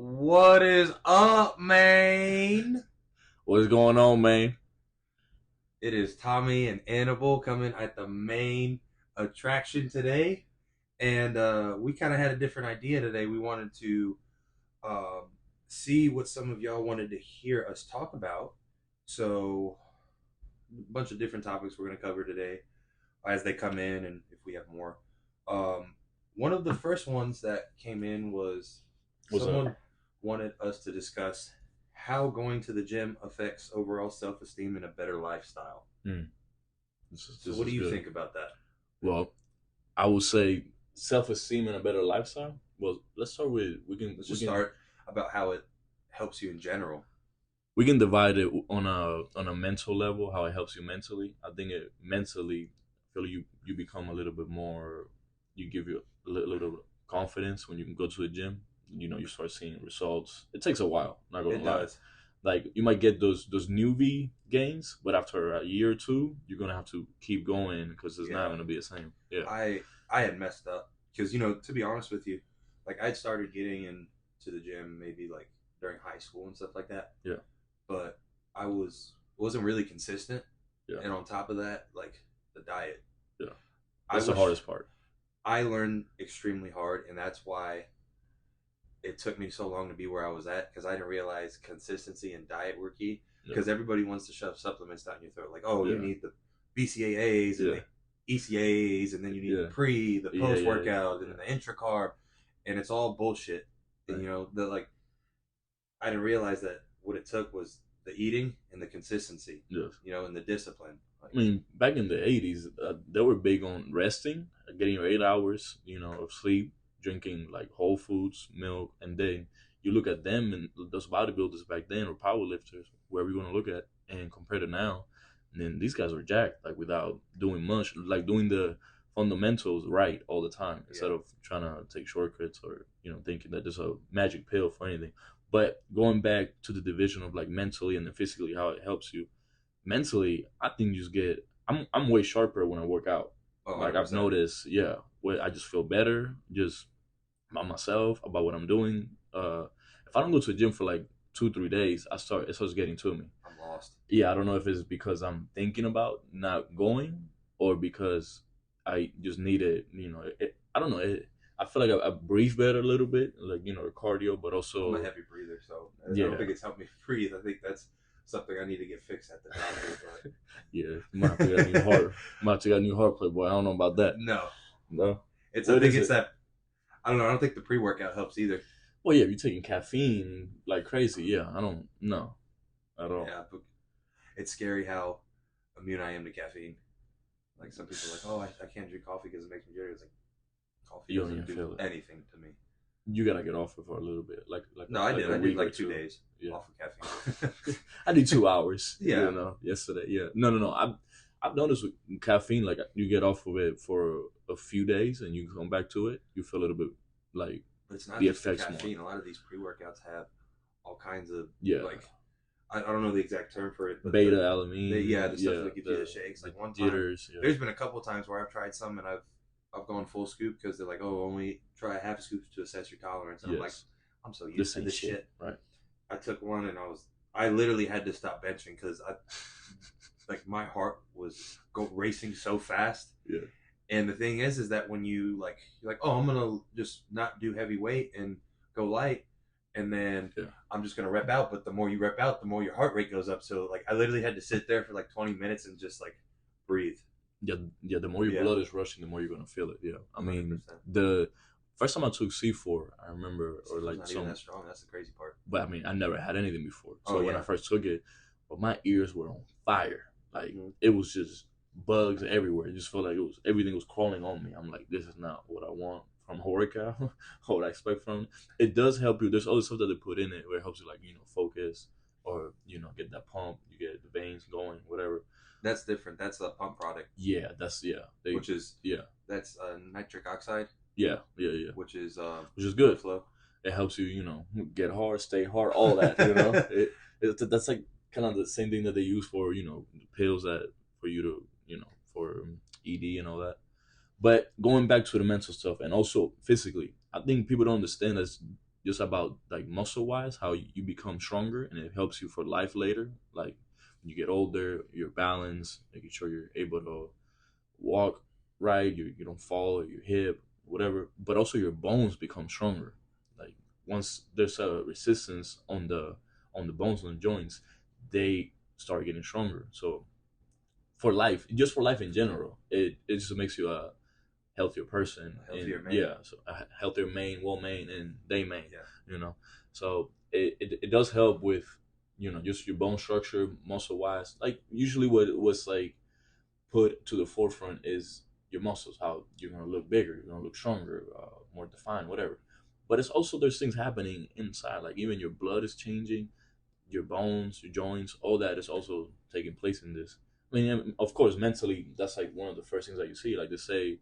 What is up, man? What's going on, man? It is Tommy and Anibal coming at the main attraction today. And we kind of had a different idea today. We wanted to um, see what some of y'all wanted to hear us talk about. So, a bunch of different topics we're going to cover today as they come in and if we have more. Um, One of the first ones that came in was What's up? someone wanted us to discuss how going to the gym affects overall self esteem and a better lifestyle. Mm, So, this what do is you good. think about that? Well, I would say self-esteem and a better lifestyle. Well, let's start with we can Let's we just can start about how it helps you in general. we can divide it on a mental level. How it helps you mentally. I think it mentally, I feel you become a little bit more. You give you a little confidence when you can go to the gym. You start seeing results. It takes a while. Not gonna It lie. does. Like you might get those newbie gains, but after a year or two, you're gonna have to keep going because it's not Yeah. gonna be the same. Yeah, I had messed up because to be honest with you, like I'd started getting into the gym maybe like during high school and stuff like that, yeah, but I wasn't really consistent. yeah, And on top of that, like the diet, yeah. I That's the was hardest part. I learned extremely hard, and that's why it took me so long to be where I was at because I didn't realize consistency and diet were key. Yeah, Because everybody wants to shove supplements down your throat, like, oh, you yeah, need the BCAAs and yeah, the ECAs, and then you need yeah, the yeah, post yeah, workout, and yeah. then the intra carb, and it's all bullshit. And Right. the like, I didn't realize that what it took was the eating and the consistency, Yes. and the discipline. Like, I mean, back in the '80s, they were big on resting, getting your 8 hours, of sleep, drinking like whole foods, milk, and then you look at them and those bodybuilders back then or powerlifters, wherever you want to look at, and compare to now, and then these guys are jacked, like without doing much, like doing the fundamentals right all the time instead yeah, of trying to take shortcuts or thinking that there's a magic pill for anything. But going back to the division of like mentally and then physically, how it helps you mentally, I think you just get. I'm way sharper when I work out. oh, Like I've 100%. noticed, yeah, where I just feel better, just about myself, about what I'm doing. If I don't go to the gym for like 2 3 days, it starts getting to me. I'm lost. Yeah, I don't know if it's because I'm thinking about not going or because I just need it. I don't know. I feel like I breathe better a little bit, like the cardio, but I'm a also heavy breather, so I don't yeah, think it's helped me breathe. I think that's something I need to get fixed at the doctor. But yeah. You might have to get a new heart. Might have to get a new heart plate, boy. I don't know about that. no, No. it's I What think is it's it? that I don't know. I don't think the pre workout helps either. Well, yeah, if you're taking caffeine like crazy, yeah, I don't know at all. Yeah, but it's scary how immune I am to caffeine. Like some people are like, oh, I can't drink coffee because it makes me jittery. It's like coffee You don't doesn't even do feel it. anything to me. You gotta get off it for a little bit, like No, I like did. a I did week or like two two. days Yeah, off of caffeine. I did 2 hours. Yeah, Yesterday. Yeah, no. I've noticed with caffeine, like you get off of it for a few days and you come back to it, you feel a little bit like but it's not the just the effects more. caffeine. A lot of these pre workouts have all kinds of Yeah, like I don't know the exact term for it, but beta yeah, alanine. the stuff Yeah, that gives you the the shakes. the Like one time, jitters. Yeah, there's been a couple times where I've tried some and I've gone full scoop because they're like, oh, only try a half scoop to assess your tolerance, and I'm like, yes, I'm so this used to ain't this shit, shit. right? I took one and I literally had to stop benching because I like my heart was go racing so fast. Yeah, And the thing is that when you're like, oh, I'm gonna just not do heavy weight and go light, and then yeah, I'm just gonna rep out. But the more you rep out, the more your heart rate goes up. So like, I literally had to sit there for like 20 minutes and just like breathe. yeah, yeah. The more your Yeah, blood is rushing, the more you're gonna feel it. Yeah, I mean 100%. the first time I took C4, I remember, or C4's like not even some, that strong. That's the crazy part. but I mean I never had anything before. Oh So when I yeah. first took it, but my ears were on fire. Like Mhm. it was just bugs everywhere. It just felt like everything was crawling on me. I'm like, this is not what I want from a workout. What I expect from it. It does help you. There's other stuff that they put in it where it helps you like focus or get that pump. You get the veins going, whatever. That's different. That's a pump product, Yeah, that's yeah. They which is yeah that's nitric oxide, yeah, which is which is blood good. flow. It helps you get hard, stay hard, all that. That's like kind of the same thing that they use for pills that for you to for ED and all that. But going back to the mental stuff and also physically, I think people don't understand that just about like muscle wise, how you become stronger, and it helps you for life later. Like when you get older, your balance, making sure you're able to walk right, you don't fall or your hip, whatever. But also your bones become stronger. Like once there's a resistance on the bones and the joints, they start getting stronger. So for life, just for life in general, it just makes you a healthier person. A And healthier man. yeah, so a healthier main, well main, and they main. Yeah. You know, so it does help with just your bone structure, muscle wise. Like usually, what was like put to the forefront is your muscles, how you're gonna look bigger, you're gonna look stronger, more defined, whatever. But it's also there's things happening inside, like even your blood is changing, your bones, your joints, all that is also taking place in this. I mean, of course, mentally, that's like one of the first things that you see. Like they say,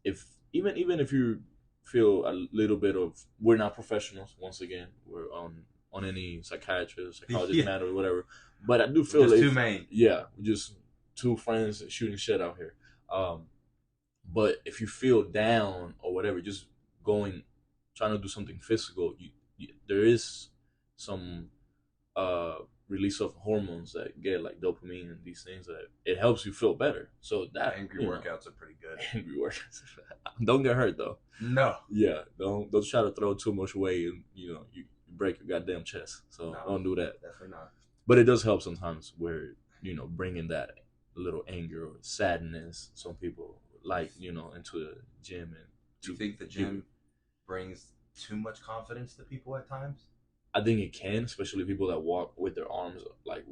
if even if you feel a little bit of, we're not professionals. Once again, we're on any psychiatrist, psychologist Yeah. matter, or whatever. But I do We're feel just two if main. yeah, we're just two friends shooting shit out here. Um, but if you feel down or whatever, just going, trying to do something physical, there is some uh release of hormones that get like dopamine and these things that it helps you feel better. So that Angry workouts are pretty good. angry workouts. Don't get hurt though. No. Yeah, don't try to throw too much weight and you break your goddamn chest. So No. don't do that. Definitely not. But it does help sometimes where bringing that little anger or sadness. Some people like into the gym and Do you to think the give gym brings too much confidence to people at times? I think it can, especially people that walk with their arms like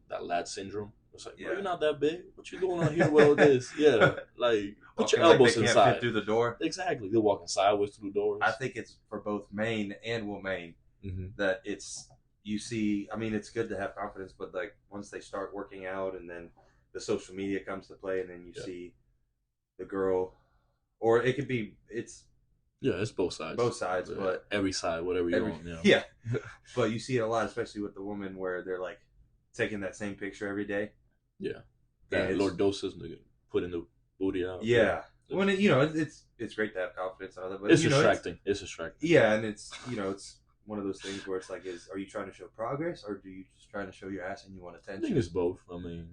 that lad syndrome. It's like, bro, Yeah. you're not that big. What you doing out here with all this? Yeah, like put your Walking like elbows they can't inside. fit through the door. Exactly, they're walking sideways through doors. I think it's for both main and women that it's you see. I mean, it's good to have confidence, but like once they start working out, and then the social media comes to play, and then you see the girl, or it could be Yeah, it's both sides. both sides, but every side, whatever you want. yeah. But you see it a lot, especially with the woman, where they're like taking that same picture every day. Yeah, that And Lord Doses putting the booty out. Yeah. When it's great to have confidence and all that, but It's distracting. It's distracting. Yeah, and it's one of those things where it's like, are you trying to show progress, or do you just trying to show your ass and you want I attention? think it's both. I mean,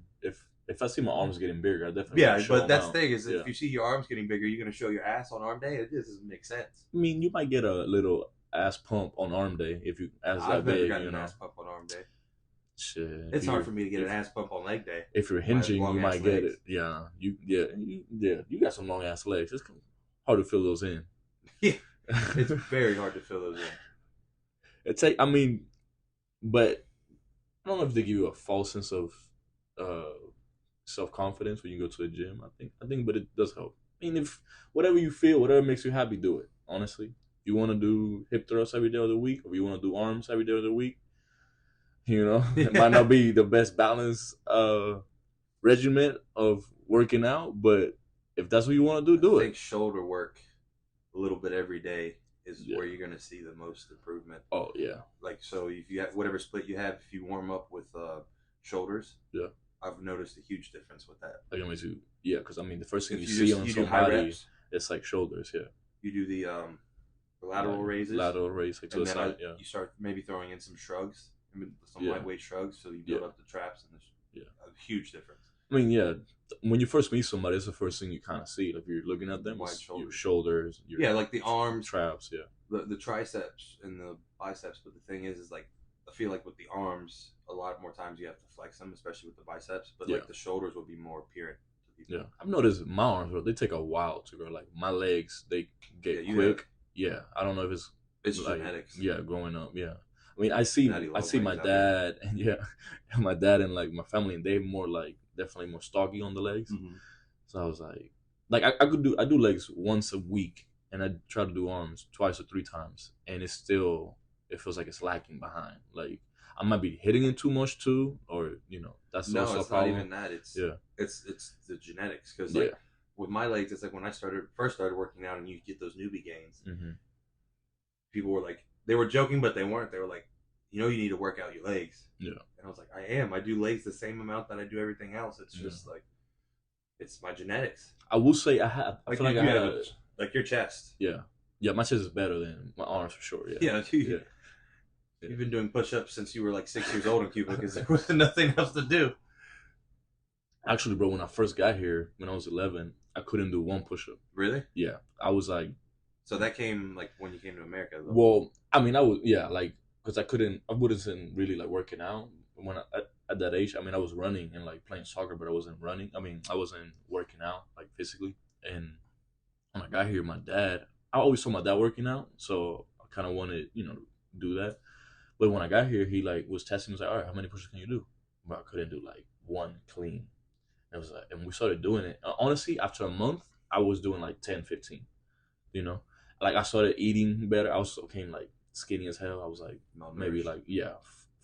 if I see my arms getting bigger, I definitely Yeah, show but that's them the out. thing is, if you see your arms getting bigger, you're gonna show your ass on arm day. It just doesn't make sense. I mean, you might get a little ass pump on arm day if you as that I've never big. gotten an ass pump on arm day. Shit, It's hard for me to get an ass pump on leg day. If you're hinging, you might get legs. it. Yeah, you got some long ass legs. It's hard to fill those in. Yeah, it's very hard to fill those in. I mean, but I don't know if they give you a false sense of uh, self confidence when you go to the gym. I think, but it does help. I mean, if whatever you feel, whatever makes you happy, do it. Honestly, if you want to do hip thrusts every day of the week, or you want to do arms every day of the week, it might not be the best balanced regimen of working out, but if that's what you want to do, I it. think shoulder work a little bit every day is where you're going to see the most improvement. Oh yeah. Like, so if you have whatever split you have, if you warm up with shoulders, yeah, I've noticed a huge difference with that. Like because I mean the first thing If you see on somebody, reps, it's like shoulders. Yeah, you do the lateral raises, lateral raise like to the side. Yeah, you start maybe throwing in some shrugs, some Yeah. lightweight shrugs, so you build up the traps, and there's a huge difference. I mean, yeah, when you first meet somebody, it's the first thing you kind of see. Like if you're looking at them, Wide your shoulders, like the arms, traps, the triceps and the biceps. But the thing is like I feel like with the arms, a lot more times you have to flex them, especially with the biceps. But like the shoulders will be more apparent to people. Yeah, I've noticed my arms, bro, they take a while to grow. Like my legs, they get quick. Yeah, I don't know if it's like, genetics. Yeah, growing up. Yeah, I mean, I see my dad and my dad and like my family, and they're more like definitely more stocky on the legs. Mm-hmm. So I was like I do legs once a week, and I try to do arms twice or three times, and it feels like it's lacking behind. Like I might be hitting it too much too, or that's also a problem. Not even that. It's the genetics because with my legs, it's like when I first started working out, and you get those newbie gains. Mm-hmm. People were like, they were joking, but they weren't. They were like, you need to work out your legs. Yeah. And I was like, I am. I do legs the same amount that I do everything else. It's just like, it's my genetics. I will say I feel like I have like your chest. Yeah, Yeah, my chest is better than my arms for sure. Yeah, Yeah, yeah, yeah. you've been doing push-ups since you were like 6 years old in Cuba because there was nothing else to do. Actually, bro, when I first got here, when I was 11, I couldn't do one push up. Really? Yeah, I was like, So that came like when you came to America, though. well, I mean, I was, yeah, like, because I wasn't really like working out when at that age. I mean, I was running and like playing soccer, but I wasn't running. I mean, I wasn't working out like physically. And when I got here, I always saw my dad working out, so I kind of wanted, do that. But when I got here, he like was testing. He was like, "All right, how many pushes can you do?" But I couldn't do like one clean. It was like, and we started doing it. Honestly, after a month, I was doing like 10, 15. You know, like I started eating better. I also became like skinny as hell. I was like maybe Malnourished. like, yeah,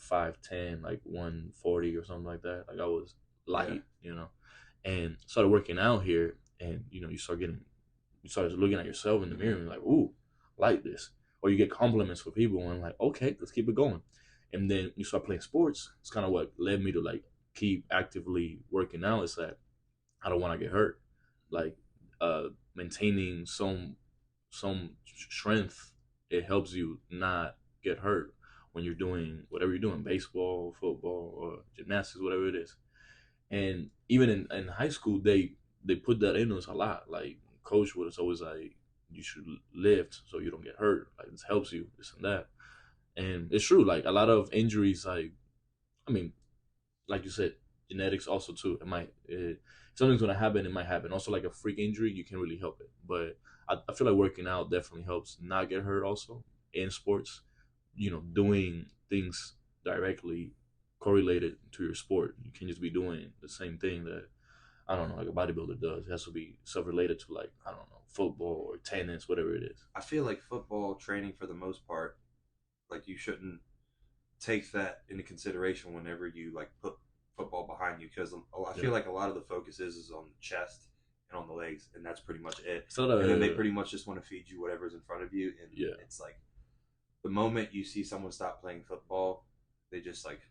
5'10", like 140 or something like that. Like I was Yeah. light, and started working out here. And you start looking at yourself in the mirror and like, ooh, I like this. Or you get compliments from people and like, okay, let's keep it going. And then you start playing sports. It's kind of what led me to like keep actively working out. Is that I don't want to get hurt. Like uh maintaining some strength, it helps you not get hurt when you're doing whatever you're doing, baseball, football, or gymnastics, whatever it is. And even in high school, they put that in us a lot. Like coach was always like, you should lift so you don't get hurt. Like this helps you, this and that. And it's true. Like a lot of injuries, like I mean, like you said, genetics also too. Something's gonna happen. It might happen. Also, like a freak injury, you can't really help it. But I feel like working out definitely helps not get hurt. Also in sports, doing things directly correlated to your sport. You can't just be doing the same thing that I don't know, like a bodybuilder does. It has to be stuff related to like I don't know, football or tennis, whatever it is. I feel like football training for the most part, like you shouldn't take that into consideration whenever you like put football behind you because I Yeah. feel like a lot of the focus is on the chest and on the legs, and that's pretty much it. So And then they pretty much just want to feed you whatever's in front of you, and yeah, it's like the moment you see someone stop playing football, they just like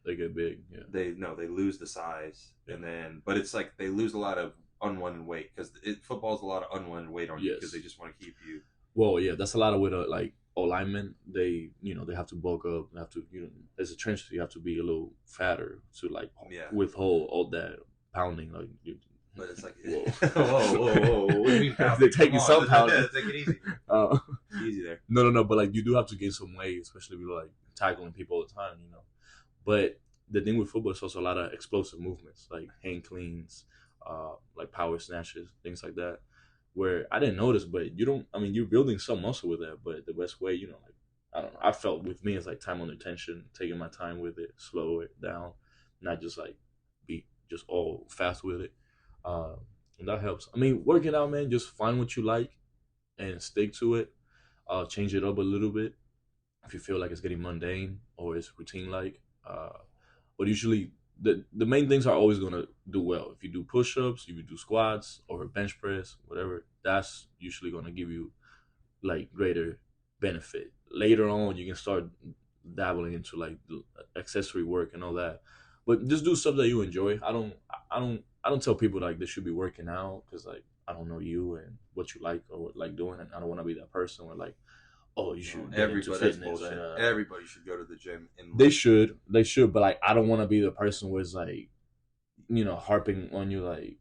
they get big. Yeah. they lose the size, Yeah. and then but it's like they lose a lot of unwanted weight because football's a lot of unwanted weight on you because Yes. they just want to keep you. Well, yeah, that's a lot of with like alignment. They have to bulk up. They have to as a trench, you have to be a little fatter to like Yeah, withhold all that pounding. Like but it's like whoa, whoa. What do you mean they're pounding? Come taking some on, pounding. take it easy. Uh, Easy there. no, but like you do have to gain some weight, especially if you're like tackling people all the time. But the thing with football is also a lot of explosive movements, like hand cleans, like power snatches, things like that. Where I didn't notice, but you don't. I mean, you're building some muscle with that, but the best way, like I don't know. I felt with me is like time under tension, taking my time with it, slow it down, not just like be just all fast with it, uh, and that helps. I mean, working out, man, just find what you like and stick to it. Change it up a little bit if you feel like it's getting mundane or it's routine like. But usually the main things are always gonna do well. If you do push ups, if you do squats or bench press, whatever, that's usually gonna give you like greater benefit. Later on, you can start dabbling into like the accessory work and all that. But just do stuff that you enjoy. I don't tell people like they should be working out because like I don't know you and what you like or like doing, and I don't want to be that person where like, oh, you No, should get into everybody, that's fitness. bullshit. And Everybody should go to the gym and they should, but like I don't want to be the person where it's like, harping on you like,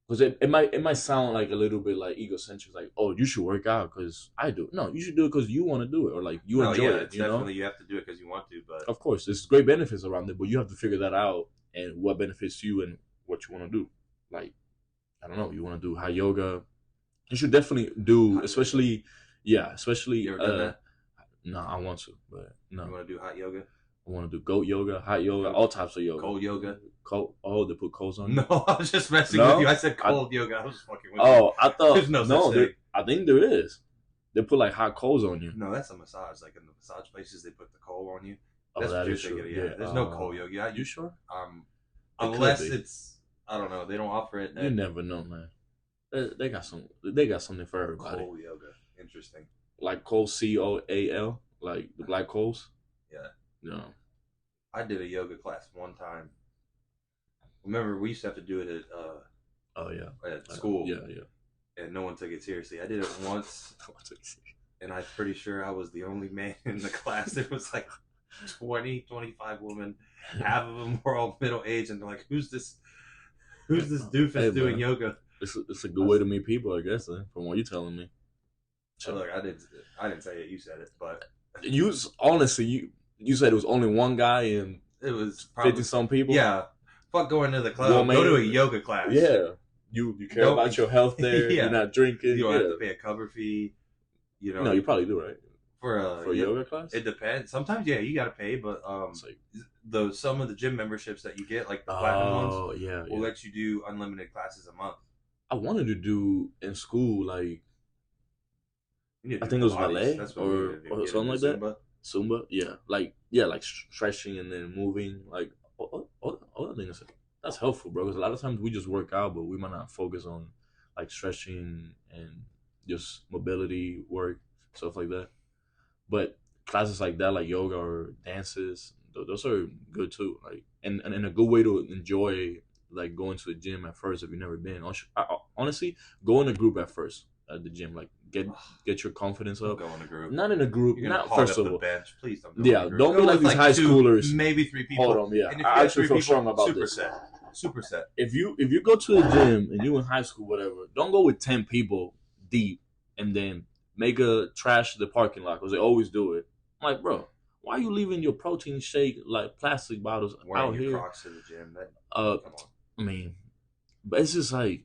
because it might sound like a little bit like egocentric, like, oh, you should work out because I do. No, you should do it because you want to do it or like you no, enjoy yeah, it. it's definitely you have to do it because you want to, but Of course, there's great benefits around it, but you have to figure that out and what benefits you and what you want to do. Like I don't know, you want to do high yoga, you should definitely do, hot yoga. especially yeah, especially You ever done that? no, I want to, but no. You want to do hot yoga, I want to do goat yoga, hot yoga, all types of yoga. cold yoga? Cold. Oh, they put coals on you. No, I was just messing No? with you. I said cold yoga. I was fucking with you. Oh, I thought There's no such thing. I think there is. They put like hot coals on you. No, that's a massage. Like in the massage places, they put the coal on you. Oh, That's that what you're is true. thinking. Yeah, there's no cold yoga. You sure? It could Unless be. it's I don't know. They don't offer it. You never know, man. They got some. They got something for everybody. Coal yoga. Interesting. Like coal, COAL, like the black coals. Yeah. No. I did a yoga class one time. Remember, we used to have to do it Oh yeah. at school. Yeah. And no one took it seriously. I did it once. and I'm pretty sure I was the only man in the class. There was like 20, 25 women. Half of them were all middle aged, and they're like, "Who's this? Who's this Hey doofus doing man, yoga?" it's a good I way was, to meet people, I guess. From what you're telling me. So look, I didn't say it. You said it, but honestly, you said it was only one guy and it was 50 probably some people. yeah. Fuck going to the One club. Go to a man. yoga class. Yeah, you care Don't about your health there. You're yeah. not You drinking. don't have Yeah, to pay a cover fee. You no, know, you probably do, right? for For a yeah, yoga class. it depends. Sometimes yeah, you got to pay, but It's like, the some of the gym memberships that you get, like the platinum ones, oh yeah, will yeah. let you do unlimited classes a month. I wanted to do in school like You need I to do think it was Pilates. ballet That's what we need to do. or Get something into like that. Zumba. Zumba, yeah, like stretching and then moving, like all the things. That's helpful, bro. Because a lot of times we just work out, but we might not focus on like stretching and just mobility work, stuff like that. But classes like that, like yoga or dances, those are good too. Like and a good way to enjoy like going to the gym at first if you've never been. Honestly, go in a group at first at the gym. Like get your confidence Don't up. go in a group. Not in a group. You're gonna Not hog first up of the all. bench. Please don't go in a Yeah, group. don't be Go like with these like high two, schoolers. maybe three Hold people. on, yeah. And if you I have actually three feel people, strong about this. super set. If you go to the gym and you in high school, whatever, don't go with 10 people deep and then make a trash the parking lot because they always do it. I'm like, bro, why are you leaving your protein shake like plastic bottles Wearing out your here? Crocs to the gym. That Uh, come on. I mean, but it's just like,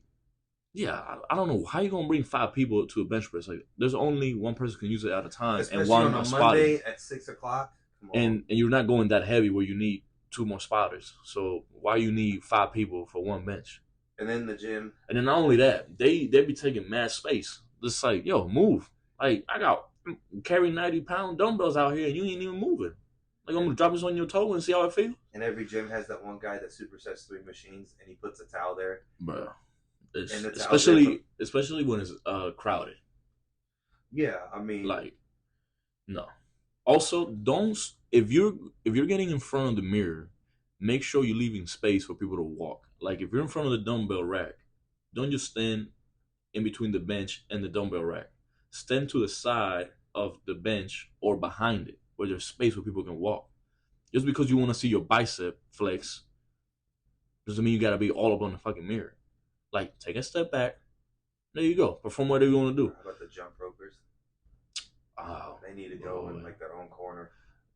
yeah, I don't know how you gonna bring 5 people to a bench press. Like, there's only one person can use it at a time, and Especially on one a a spotter, Monday at 6 o'clock. Come on. and you're not going that heavy where you need 2 more spotters. So why you need 5 people for one bench? And then the gym. And then not only that, they be taking mad space. Just like, yo, move. Like I got carry 90-pound dumbbells out here and you ain't even moving. Like I'm gonna drop this on your toe and see how it feels. And every gym has that one guy that supersets 3 machines, and he puts a towel there. Bro. And It's the towel's there for, especially when it's crowded. yeah, I mean, Like no. Also, don't if you're getting in front of the mirror, make sure you're leaving space for people to walk. Like if you're in front of the dumbbell rack, don't just stand in between the bench and the dumbbell rack. Stand to the side of the bench or behind it, where there's space where people can walk. Just because you want to see your bicep flex doesn't mean you gotta be all up on the fucking mirror. Like, take a step back. There you go. Perform whatever you want to do. how about the jump ropers? Oh, They need to go boy. in like their own corner.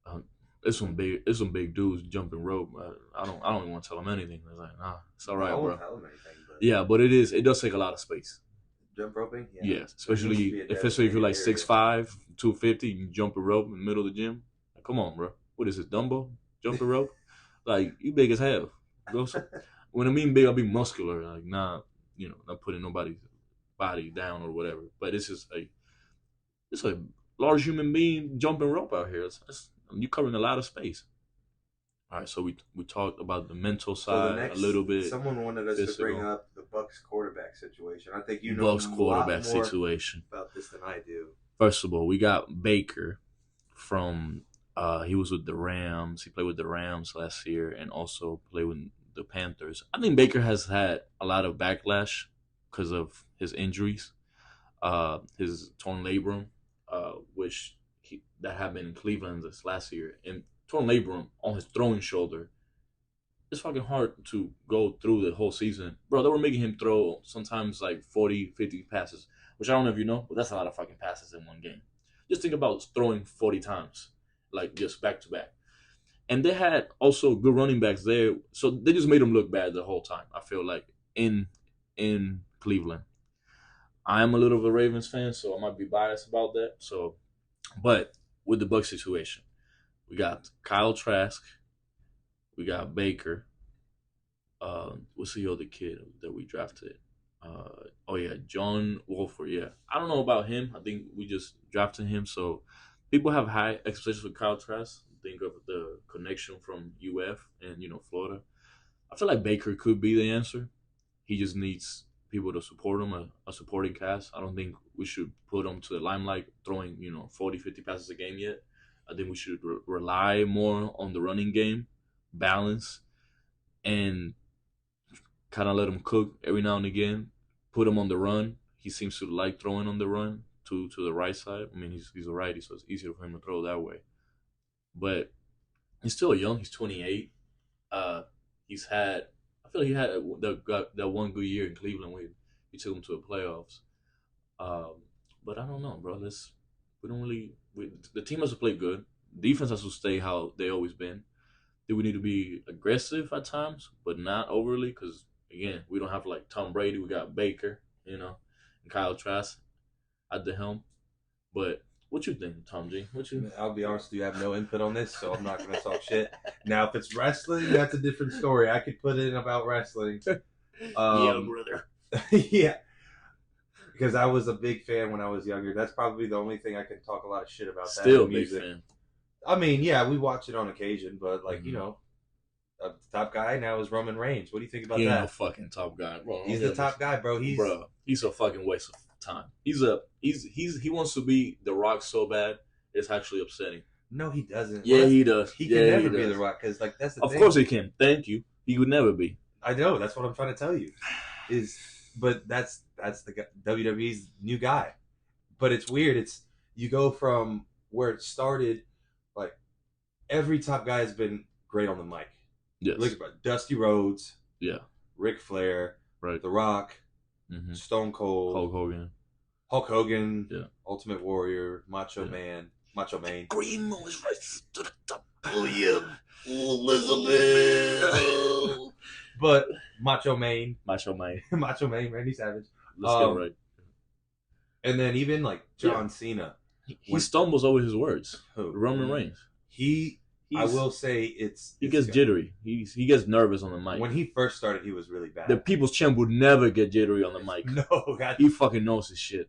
Um, it's some big dudes jumping rope. I don't even want to tell them anything. It's like, nah, it's all I right, won't bro. tell them anything, but Yeah, but it does take a lot of space. jump roping, yeah. Yeah, There needs to especially be a if you're designated like area. 6'5", 250, you can jump a rope in the middle of the gym. Like, come on, bro. What is this, Dumbo? Jump a rope? Like, you big as hell. Go so, when I mean big, I mean muscular. Like, not not putting nobody's body down or whatever. But it's a large human being jumping rope out here. You're covering a lot of space. All right, so we talked about the mental So the side a next, little bit. someone wanted us to bring Physical. up the Bucks quarterback situation. I think you know Bucks a lot quarterback more situation. about this than I do. First of all, we got Baker from he was with the Rams. He played with the Rams last year and also played with the Panthers. I think Baker has had a lot of backlash because of his injuries. His torn labrum, which that happened in Cleveland this last year, and torn labrum on his throwing shoulder. It's fucking hard to go through the whole season. Bro, they were making him throw sometimes like 40, 50 passes, which I don't know if you know, but that's a lot of fucking passes in one game. Just think about throwing 40 times, like just back to back. And they had also good running backs there, so they just made him look bad the whole time. I feel like in Cleveland. I am a little of a Ravens fan, so I might be biased about that. So, but with the Buck situation, we got Kyle Trask, we got Baker. What's the other kid that we drafted? Oh yeah, John Wolford. Yeah, I don't know about him. I think we just drafted him. So people have high expectations for Kyle Trask. Think of the connection from UF and Florida. I feel like Baker could be the answer. He just needs people to support him, a supporting cast. I don't think we should put him to the limelight throwing 40, 50 passes a game yet. I think we should rely more on the running game, balance, and kind of let him cook every now and again. Put him on the run. He seems to like throwing on the run to the right side. I mean, he's a righty, so it's easier for him to throw that way. But he's still young. He's 28. He's had. I feel like he had that one good year in Cleveland when he took him to the playoffs. Um, but I don't know, bro. We don't really. The team has to play good. Defense has to stay how they always been. Do we need to be aggressive at times, but not overly? Because again, we don't have like Tom Brady. We got Baker, and Kyle Trask at the helm. But what you think, Tom G? What you? I'll be honest with you, I have no input on this, so I'm not going to talk shit. Now, if it's wrestling, that's a different story. I could put in about wrestling. Yeah, brother. Yeah, because I was a big fan when I was younger. That's probably the only thing I can talk a lot of shit about. Still that big music. fan. I mean, yeah, we watch it on occasion, but like the top guy now is Roman Reigns. What do you think about He ain't that? no fucking top guy, bro. He's the top guy, bro. He's a fucking waste of time. He wants to be The Rock so bad, it's actually upsetting. No, he doesn't. Yeah, he does. He can never be The Rock because like that's the Of thing. course he can. Thank you. He would never be. I know. That's what I'm trying to tell you. But that's the WWE's new guy. But it's weird. It's you go from where it started. Like every top guy has been great on the mic. Yes. Look at Dusty Rhodes. Yeah. Ric Flair. Right. The Rock. Mm-hmm. Stone Cold. Hulk Hogan. Yeah. Ultimate Warrior. Macho Man. Green moves right to the top. Oh yeah. Elizabeth. But Macho Man. Randy Savage. Let's get right. And then even like John Cena. He stumbles over his words. Who? Roman Reigns. I will say he gets jittery. He gets nervous on the mic. When he first started, he was really bad. The People's Champ would never get jittery on the mic. No, he fucking knows his shit.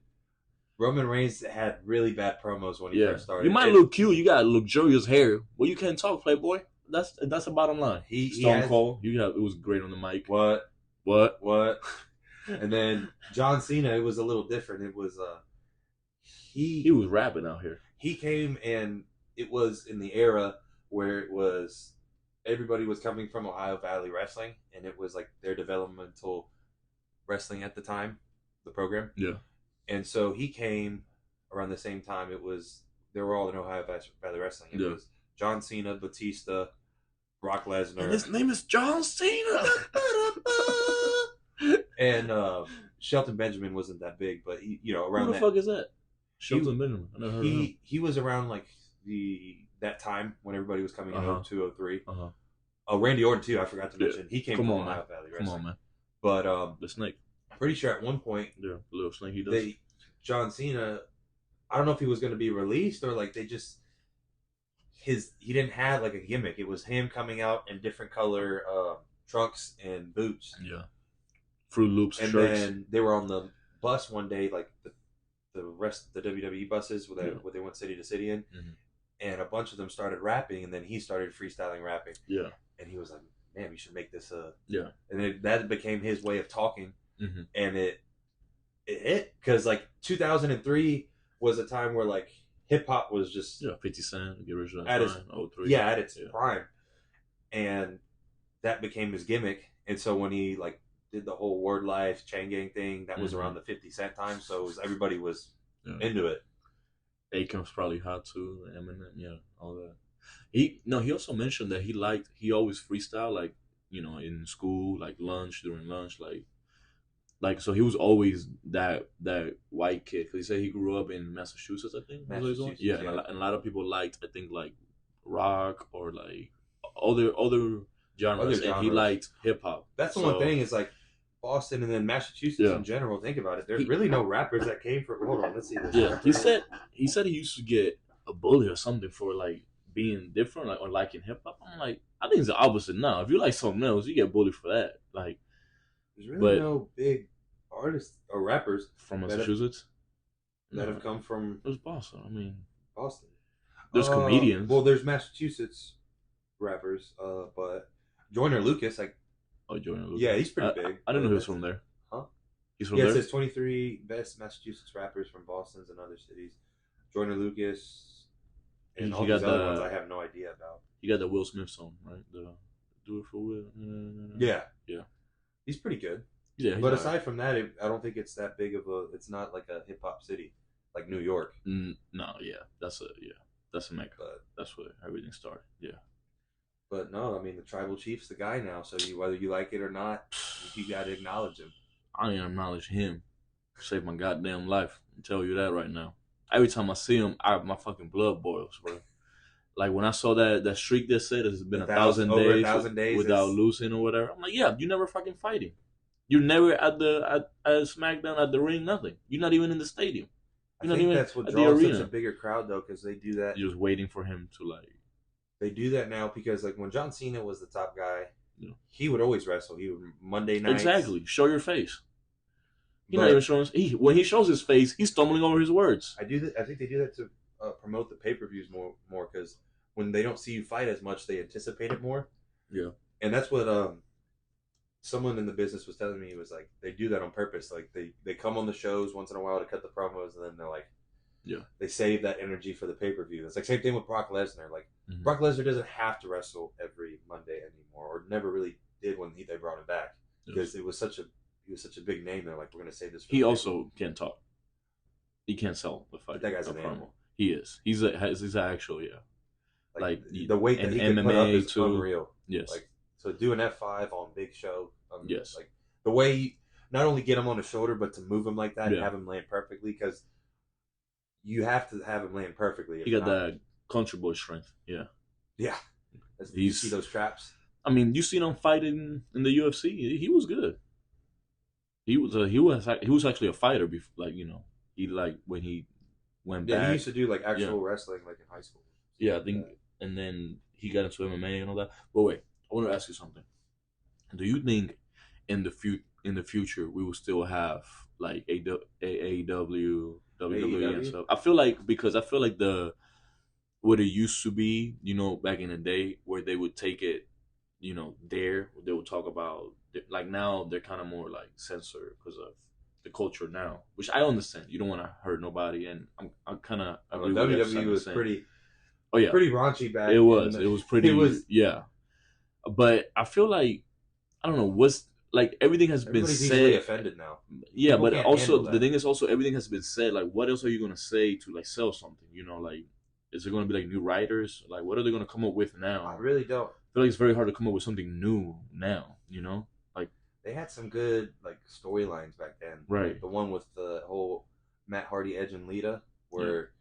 Roman Reigns had really bad promos when he first started. You might look cute. You got luxurious hair. Well, you can't talk, Playboy. That's the bottom line. Stone Cold. It was great on the mic. What? And then John Cena, it was a little different. It was he was rapping out here. He came and it was in the era where it was everybody was coming from Ohio Valley Wrestling, and it was like their developmental wrestling at the time, the program. Yeah. And so he came around the same time. They were all in Ohio Valley Wrestling. It was John Cena, Batista, Brock Lesnar. And his name is John Cena. And Shelton Benjamin wasn't that big, but around who the fuck is that? Shelton Benjamin. I never heard of him. He was around like that time when everybody was coming in 02, 03. Oh, Randy Orton too. I forgot to mention he came from Ohio Valley Wrestling. Come on, man. But the Snake. Pretty sure at one point, the little snake he does. John Cena, I don't know if he was going to be released or like they just he didn't have like a gimmick. It was him coming out in different color trunks and boots. Yeah. Fruit Loops and shirts. Then they were on the bus one day, like the rest of the WWE buses where they went city to city in, and a bunch of them started rapping, and then he started freestyling rapping. Yeah. And he was like, "Man, we should make this a." Yeah. And that became his way of talking, and it hit because like 2003 was a time where like hip hop was just 50 Cent, Get Rich or at its 03. at its prime, and that became his gimmick. And so when he like did the whole Word Life Chain Gang thing, that was around the 50 Cent time, so everybody was into it. Akon's probably hot too, Eminem, all that. He also mentioned that he always freestyle, like, in school, like during lunch, like so he was always that white kid, because he said he grew up in Massachusetts, I think. Massachusetts, and a lot of people liked, I think, like rock or like other genres, and he liked hip hop. That's the one thing is like Boston and then Massachusetts in general. Think about it. There's really no rappers that came from. Hold on, let's see this. Yeah, he said he used to get a bully or something for like being different, like or liking hip hop. I'm like, I think it's the opposite now. If you like something else, you get bullied for that. Like, there's really no big artists or rappers from Massachusetts that have come from. It was Boston. I mean, Boston. There's comedians. Well, there's Massachusetts rappers, but Joyner Lucas, like. Oh, Joyner Lucas. Yeah, he's pretty big. I didn't know he was from there. Huh? He's from there? It says 23 best Massachusetts rappers from Boston and other cities. Joyner Lucas and all these other ones I have no idea about. You got the Will Smith song, right? The Do It For Will. Yeah. Yeah. He's pretty good. Yeah. But aside from that, I don't think it's that big of it's not like a hip-hop city. like New York. No, yeah, that's a mecca. But That's where everything started. Yeah, no, I mean the tribal chief's the guy now. So you whether you like it or not, you got to acknowledge him. I don't even acknowledge him. Saved my goddamn life. I tell you that right now. Every time I see him, my fucking blood boils, bro. Like when I saw that streak that said it's been A a thousand thousand over a days thousand days without is. losing or whatever. I'm like, yeah, you never fucking fighting. You're never at SmackDown at the ring, nothing. You're not even in the stadium. I You're not think even that's what at the draws such a arena. bigger crowd though, because they do that. You're just waiting for him to like, They do that now because like when John Cena was the top guy, you know, he would always wrestle. He would Monday nights, exactly show your face. He's not even but showing. When he shows his face, he's stumbling over his words. I do. I think they do that to promote the pay per views more because when they don't see you fight as much, they anticipate it more. Yeah, And that's what someone in the business was telling me. He was like, they do that on purpose. Like they come on the shows once in a while to cut the promos, and then they're like, yeah, they save that energy for the pay per view. It's like same thing with Brock Lesnar. Like mm-hmm. Brock Lesnar doesn't have to wrestle every Monday anymore, or never really did when they brought him back because it was such a he was such a big name. They're like, we're gonna save this. He also can't talk. He can't sell the fight. That guy's an animal. He is. He's actually like the weight that he can MMA put up is too. unreal. Yes. Like so, do an F5 on Big Show. Yes. Like the way you not only get him on the shoulder, but to move him like that and Yeah. have him land perfectly because you have to have him land perfectly. He got that country boy strength. Yeah. Yeah. You see those traps. I mean, you seen him fighting in the UFC. He was good. He was actually a fighter before, like he like when he went back. He used to do like actual wrestling like in high school. Yeah, I think, and then he got into MMA and all that. But wait, I want to ask you something. Do you think in the future we will still have like AEW, WWE and stuff? I feel like the what it used to be, back in the day, where they would take it, there they would talk about like now they're kind of more like censored because of the culture now, which I understand. You don't want to hurt nobody, and I'm kind of agree with WWE was pretty. Oh yeah, pretty raunchy back. It was pretty. It was yeah, but I feel like I don't know what's like everything has been said. Easily offended now. Yeah, but also the thing is also everything has been said. Like, what else are you gonna say to like sell something? Like, is there gonna be like new writers? Like, what are they gonna come up with now? I really don't. I feel like it's very hard to come up with something new now. Like they had some good like storylines back then. Right. Like the one with the whole Matt Hardy, Edge, and Lita, where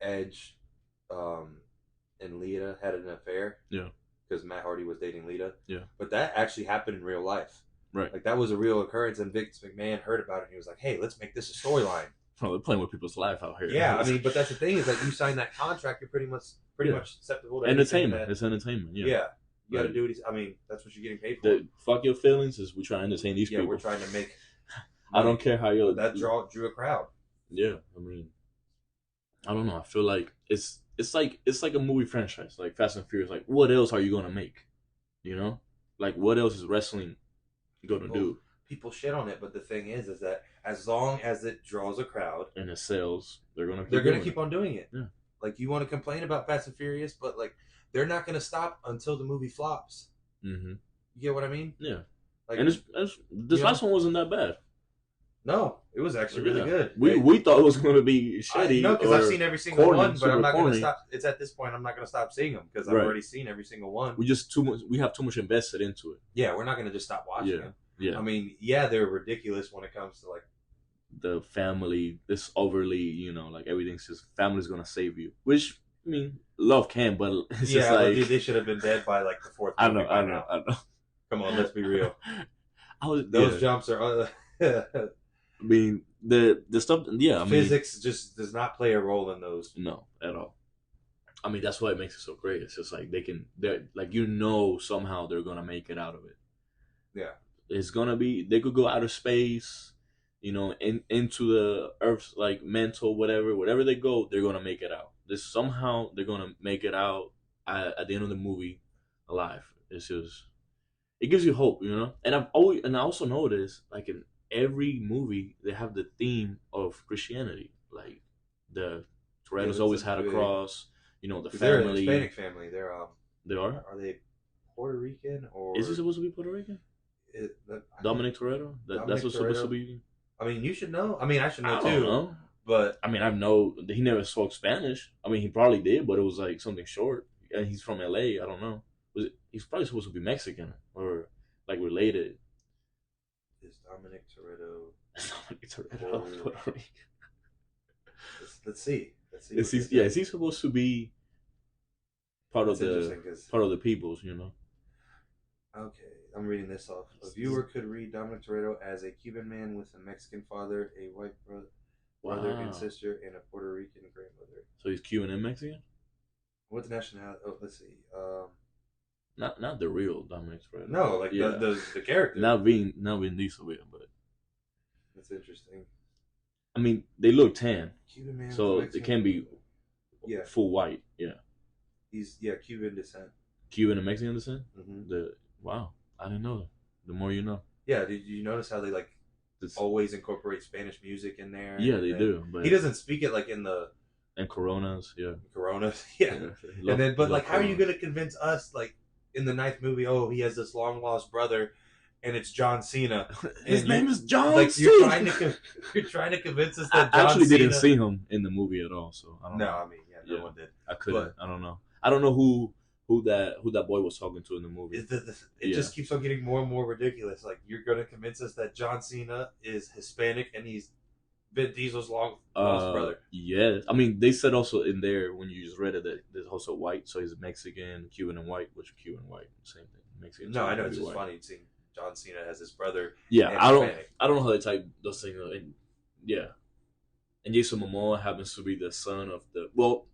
Edge and Lita had an affair. Yeah. Because Matt Hardy was dating Lita. Yeah. But that actually happened in real life. Right. Like that was a real occurrence, and Vince McMahon heard about it, and he was like, "Hey, let's make this a storyline." Oh, they're playing with people's life out here. Yeah, I mean, but that's the thing is that you sign that contract, you're pretty much susceptible to entertainment. It's entertainment. Yeah. Yeah. You got to do it. I mean, that's what you're getting paid for. Fuck your feelings. Is we try to entertain these people. Yeah, we're trying to make. I don't care how you. That drew a crowd. Yeah, I mean, I don't know. I feel like it's like a movie franchise, like Fast and Furious. Like, what else are you gonna make? Like what else is wrestling gonna do? People shit on it, but the thing is that as long as it draws a crowd and it sells, they're gonna keep on doing it. Yeah. Like you want to complain about Fast and Furious, but like they're not gonna stop until the movie flops. Mm-hmm. You get what I mean? Yeah. Like, and this last one wasn't that bad. No, it was actually really good. We thought it was going to be shitty. No, because I've seen every single one, but I'm not going to stop. It's at this point I'm not going to stop seeing them because I've already seen every single one. We have too much invested into it. Yeah, we're not going to just stop watching them. Yeah. I mean, yeah, they're ridiculous when it comes to like the family. This overly, like everything's just family's going to save you. Which I mean, love can, but it's just like they should have been dead by like the fourth. I know. Come on, let's be real. Those jumps are. I mean the stuff. Yeah, physics just does not play a role in those. No, at all. I mean, that's why it makes it so great. It's just like they're like somehow they're gonna make it out of it. Yeah, it's gonna be. They could go outer space, into the Earth's like mental whatever they go, they're gonna make it out. Somehow they're gonna make it out at the end of the movie alive. It's just it gives you hope, And I also noticed like in every movie they have the theme of Christianity, like the Toretto's always had a cross, the family. They're a Hispanic family. They are. Are they Puerto Rican or is it supposed to be Puerto Rican? Dominic Toretto. That's what's supposed to be. I mean, you should know. I mean, I should know I too. Don't know. But I mean, I know he never spoke Spanish. I mean, he probably did, but it was like something short. And he's from LA. I don't know. He's probably supposed to be Mexican or like related. is Dominic Toretto It's already Puerto? Puerto Rican. Let's see. Let's see Is what he? they Yeah, say. is he supposed to be part of That's interesting because part of the peoples? okay, I'm reading this off. A viewer could read Dominic Toretto as a Cuban man with a Mexican father, a white brother and Wow. sister, and a Puerto Rican grandmother. So he's Cuban and Mexican. What nationality? Oh, let's see. Not the real Dominic Toretto, No, but like yeah, the character. not being Diesel, yeah, but That's interesting. I mean they look tan, Cuban man with a so it Mexican. can be Yeah, full white. Yeah, he's Cuban descent. Cuban and Mexican descent. Hmm. The wow, I didn't know that. The more you know. Yeah, did you notice how they like This, always incorporate Spanish music in there? yeah, And they then do. he But doesn't speak it like in the and Coronas, yeah, Coronas. Yeah, yeah. and then He but love like, how are you Coronas. gonna convince us like in the ninth movie? Oh, he has this long lost brother, and it's John Cena, His and you're name is John like C. you're trying to convince us I that John actually didn't Cena. see him in the movie at all, so I don't No, know. I mean, yeah, no Yeah, one did. I couldn't. But I don't know. I don't know who that boy was talking to in the movie. it Yeah. just keeps on getting more and more ridiculous. Like, you're gonna convince us that John Cena is Hispanic and he's Vin Diesel's long lost brother. Yeah. I mean, they said also in there when you just read it that there's also white, so he's Mexican, Cuban, and white, which Cuban and white, same thing. Mexican. No, too, I know, gotta it's be just white. funny seeing John Cena as his brother Yeah, and I don't. Hispanic. I don't know how they type those things. Yeah, and Jason Momoa happens to be the son of the. Well,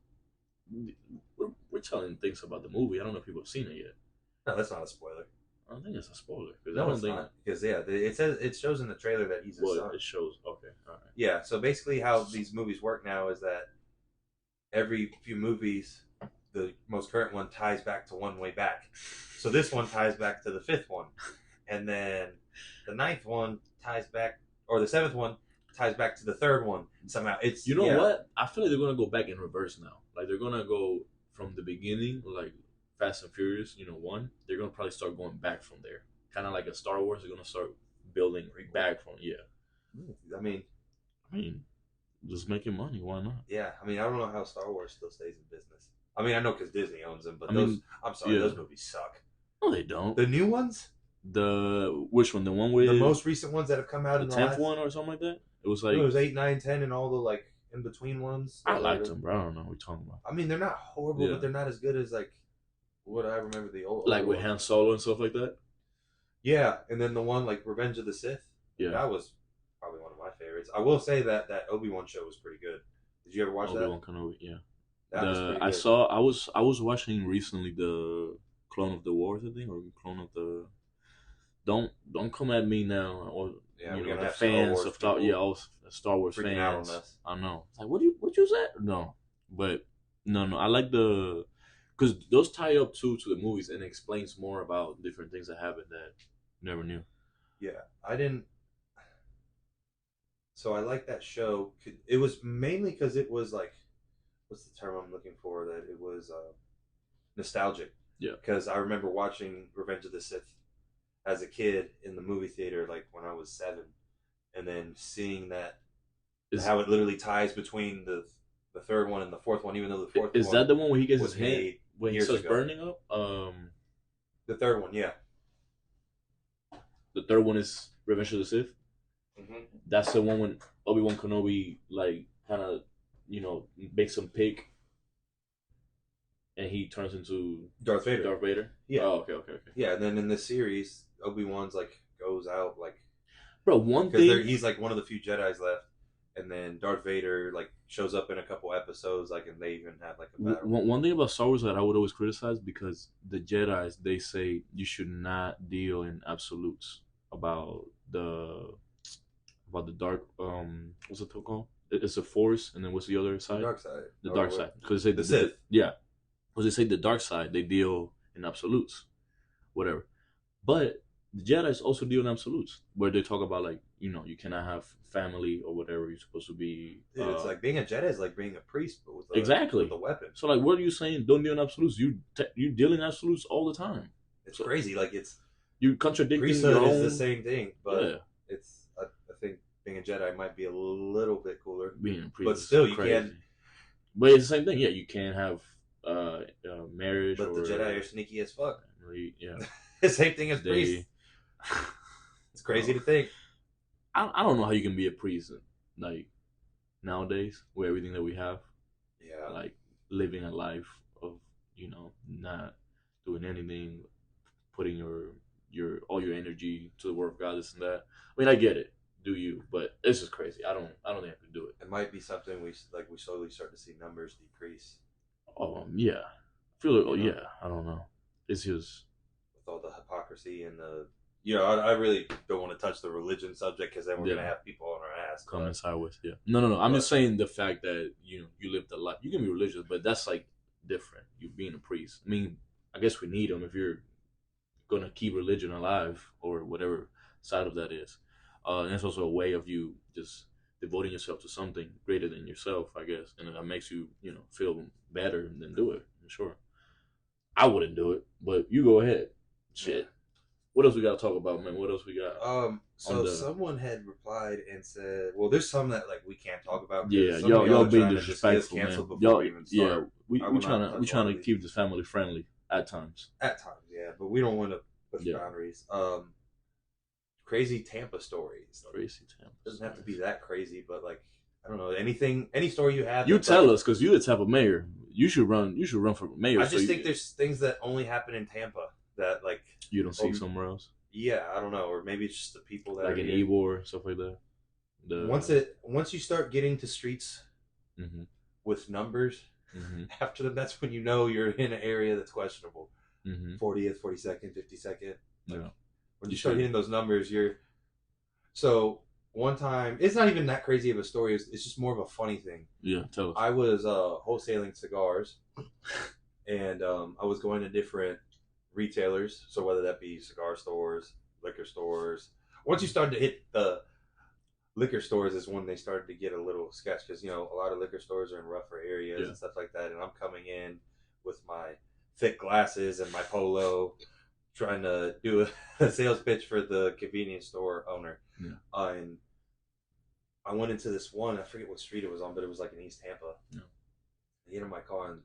we're telling things about the movie. I don't know if people have seen it yet. No, that's not a spoiler. I don't think it's a spoiler because I No, don't it's think. not, because yeah, it says, it shows in the trailer that he's his Well, son. it shows. Okay, all right. Yeah, so basically how these movies work now is that every few movies, the most current one ties back to one way back. So this one ties back to the fifth one, and then the ninth one ties back, or the seventh one ties back to the third one. Somehow it's You know what? I feel like they're gonna go back in reverse now. Like they're gonna go from the beginning, like Fast and Furious, one. They're gonna probably start going back from there. Kind of like a Star Wars. They're gonna start building back from. Yeah. I mean, I mean, just making money. Why not? yeah. I mean, I don't know how Star Wars still stays in business. I mean, I know because Disney owns them, but I those. mean, I'm sorry, yeah. those movies suck. No, they don't. The new ones, The which one? The one with the most recent ones that have come out the in the 10th last, one or something like that. It was it like was 8, 9, 10, and all the like in between ones. I liked them, bro. I don't know what you're talking about. I mean, they're not horrible, Yeah. but they're not as good as like what I remember the old. Like older with ones. Han Solo and stuff like that. Yeah, and then the one like Revenge of the Sith. Yeah. That was probably one of my favorites. I will say that Obi-Wan show was pretty good. Did you ever watch that? Obi-Wan Kenobi, yeah. That was pretty good. I saw. I was watching recently the Clone of the Wars, I think, or Clone of the. Don't come at me now, or Yeah, we're gonna the have Star fans Wars of Star. people Yeah, all Star Wars freaking out on fans. us. I know. It's like, what you said? No, but no. I like the because those tie up to the movies and explains more about different things that happen that you never knew. Yeah, I didn't. So I like that show. It was mainly because it was like, what's the term I'm looking for? That it was nostalgic. Yeah. Because I remember watching Revenge of the Sith as a kid in the movie theater, like when I was 7, and then seeing that how it literally ties between the third one and the fourth one, even though the fourth Is one that the one where he gets was his hand made when he years starts ago. burning up? The third one, yeah. The third one is Revenge of the Sith. Mm-hmm. That's the one when Obi-Wan Kenobi like kind of makes him pick, and he turns into Darth Vader. Darth Vader. Yeah. Oh, okay. Yeah, and then in this series, Obi-Wan's like goes out like Bro, one because thing he's like one of the few Jedi's left, and then Darth Vader like shows up in a couple episodes, like, and they even have like a battle. one thing about Star Wars that I would always criticize because the Jedi's they say you should not deal in absolutes about the dark what's it called? It's a force, and then what's the other side? Dark side. The Or dark what? side because they say The Sith. yeah, because they say the dark side they deal in absolutes, whatever. But the Jedi's also deal in absolutes where they talk about like you cannot have family or whatever you're supposed to be. Dude, it's like being a Jedi is like being a priest, but with Exactly. with a weapon. So like, what are you saying? Don't deal in absolutes. You deal in absolutes all the time. It's crazy. Like it's You contradicting priesthood your own. is the same thing, but Yeah. it's I think being a Jedi might be a little bit cooler, Being a but priest is still, you can't. crazy. But it's the same thing. Yeah, you can't have marriage But the Jedi are or sneaky as fuck. yeah. Same thing as priests. They. It's crazy Bro, to think. I don't know how you can be a priest like nowadays with everything that we have, Yeah, like living a life of not doing anything, putting your all your energy to the work of God, this and that. I mean, I get it, do you? But it's just crazy. I don't think I could do it. it might be something we like. We slowly start to see numbers decrease. Yeah, I feel like You know, yeah, I don't know. It's just with all the hypocrisy and the. I really don't want to touch the religion subject because then we're gonna yeah, have people on our ass. coming sideways. Yeah, no. I'm just But saying the fact that you lived a life. You can be religious, but that's like different. You being a priest. I mean, I guess we need them if you're gonna keep religion alive or whatever side of that is. And it's also a way of you just devoting yourself to something greater than yourself, I guess, and that makes you feel better than do it. I'm sure. I wouldn't do it, but you go ahead. yeah. Shit. What else we got to talk about, man? What else we got on So the? someone had replied and said, "Well, there's some that like we can't talk about Yeah, because some of y'all y'all are being trying to just get us disrespectful, man. canceled before Y'all, we even yeah, start." we I we will trying not to we touch a trying lot to of these keep this family friendly at times. at times, yeah, but we don't want to push Yeah, boundaries. Crazy Tampa stories. Like, crazy time. doesn't have to be that crazy, but like I don't know anything, any story you have You that's like. tell us because you're the type of mayor. You should run. You should run for mayor. I So just think there's things that only happen in Tampa that like, you don't see or somewhere else, yeah, I don't know, or maybe it's just the people that like are an here. Evil or stuff like that. The Once you start getting to streets hmm with numbers hmm after them, that's when you know you're in an area that's questionable. hmm 40th, 42nd, 52nd. Like yeah, when you you start should. hitting those numbers, you're so. One time, it's not even that crazy of a story. It's just more of a funny thing. Yeah, tell us. I was wholesaling cigars, and I was going to different retailers. So whether that be cigar stores, liquor stores. Once you started to hit the liquor stores is when they started to get a little sketch because a lot of liquor stores are in rougher areas Yeah, and stuff like that. And I'm coming in with my thick glasses and my polo, trying to do a sales pitch for the convenience store owner. yeah, And I went into this one. I forget what street it was on, but it was like in East Tampa. yeah. I get in my car and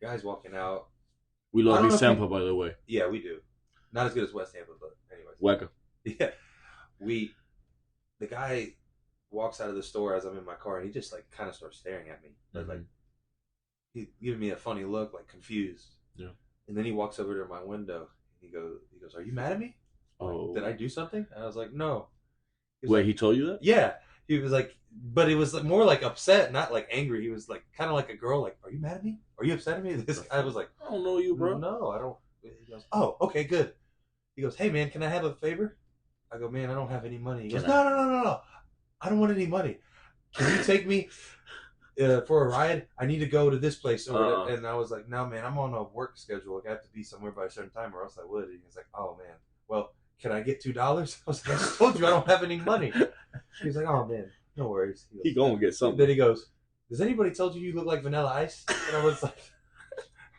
guys walking out. We I love don't know East if you. Tampa, by the way. Yeah, we do. Not as good as West Tampa, but anyways. Wacko. Yeah, we. The guy walks out of the store as I'm in my car, and he just like kind of starts staring at me, but like hmm he giving me a funny look, like confused. Yeah. And then he walks over to my window. He goes, "Are you mad at me? Like, Oh, did I do something?" And I was like, "No." He was wait, like, he told you that? "Yeah." He was like, but it was like more like upset, not like angry. He was like kind of like a girl, like, "Are you mad at me? Are you upset at me?" This guy was like, I don't know you, bro. "No, I don't." He goes, "Oh, okay, good." He goes, "Hey, man, can I have a favor?" I go, "Man, I don't have any money." He goes, Can "No, I? no, no, no, no. I don't want any money. Can you take me for a ride? I need to go to this place." And I was like, "No, man, I'm on a work schedule. I have to be somewhere by a certain time, or else I would." And he's like, "Oh, man. Well, can I get $2?" I was like, "I just told you I don't have any money." He's like, "Oh, man, no worries." He gonna get something. Then he goes, "Has anybody told you look like Vanilla Ice?" And I was like,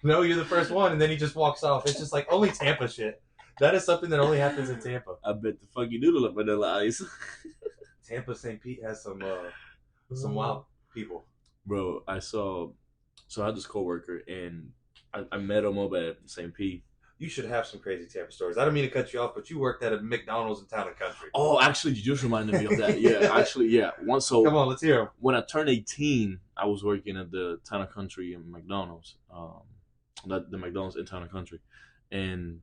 "No, you're the first one." And then he just walks off. It's just like only Tampa shit. That is something that only happens in Tampa. I bet the fuck you do look like Vanilla Ice. Tampa St. Pete has some wild people. Bro, so I had this coworker and I met him up at St. Pete. You should have some crazy Tampa stories. I don't mean to cut you off, but you worked at a McDonald's in Town and Country. Oh, actually, you just reminded me of that. Yeah, actually, yeah. Once, so Come on, let's hear them. when I turned 18, I was working at the Town and Country in McDonald's. The McDonald's in Town and Country, and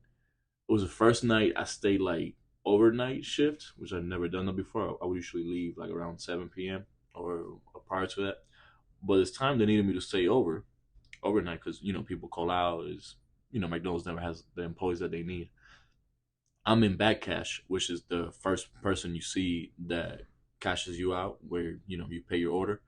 it was the first night I stayed like overnight shift, which I'd never done that before. I would usually leave like around 7 p.m. or prior to that. But this time they needed me to stay overnight because people call out. Is McDonald's never has the employees that they need. I'm in back cash, which is the first person you see that cashes you out, where you pay your order.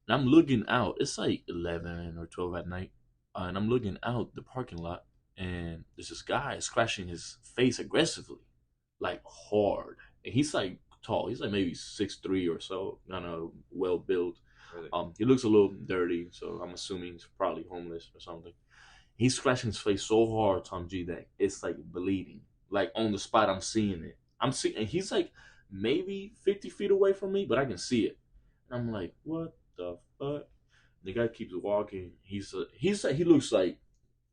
And I'm looking out. It's like 11 or 12 at night, and I'm looking out the parking lot, and there's this guy scratching his face aggressively, like hard. And he's like tall. He's like maybe 6'3" or so, kind of well built. Really? He looks a little dirty, so I'm assuming he's probably homeless or something. He's scratching his face so hard, Tom G, that it's like bleeding. Like on the spot, I'm seeing it. I'm seeing, and he's like maybe 50 feet away from me, but I can see it. And I'm like, what the fuck? The guy keeps walking. He looks like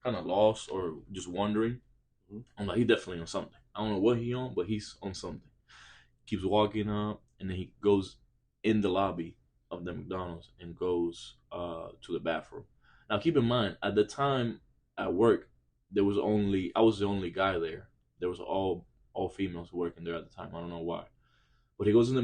kind of lost or just wondering. I'm like, he definitely on something. I don't know what he on, but he's on something. Keeps walking up, and then he goes in the lobby of the McDonald's and goes to the bathroom. Now, keep in mind, at the time at work, I was the only guy there. There was all females working there at the time. I don't know why, but he goes in the